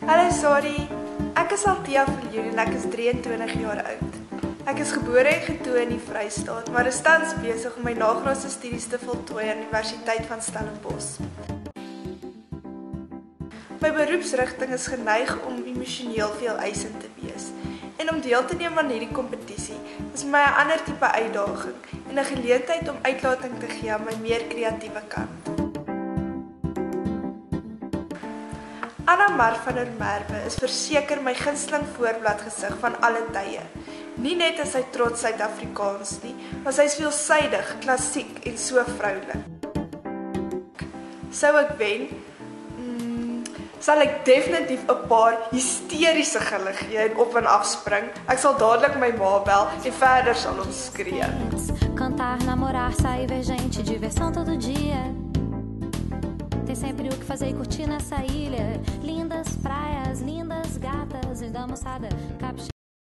Hallo Sari, ek is Althea Viljoen en ek is 23 jaar oud. Ek is gebore en getoe in die Vrystaat, maar is tans besig om my nagraadse studies te voltooi aan die Universiteit van Stellenbosch. My beroepsrigting is geneig om emosioneel veeleisend te wees. En om deel te neem aan hierdie kompetisie is my 'n ander tipe uitdaging en 'n geleentheid om uitlating te gee aan my meer kreatiewe kant. Anna Mar van der Merwe is verseker my gunsteling voorbladgesig van alle tye. Nie net is sy trots Suid-Afrikaans nie, maar sy is veelsuidig, klassiek en so vroulik. Sou ek wen, sal ek definitief 'n paar hysteriese gille gee en op en af spring. Ek sal dadelik my ma bel en verder sal ons skree. Cantar, namorar, sair, ver gente, diversão todo dia. Tem sempre o que fazer e curtir nessa ilha. Lindas praias, lindas gatas, linda moçada,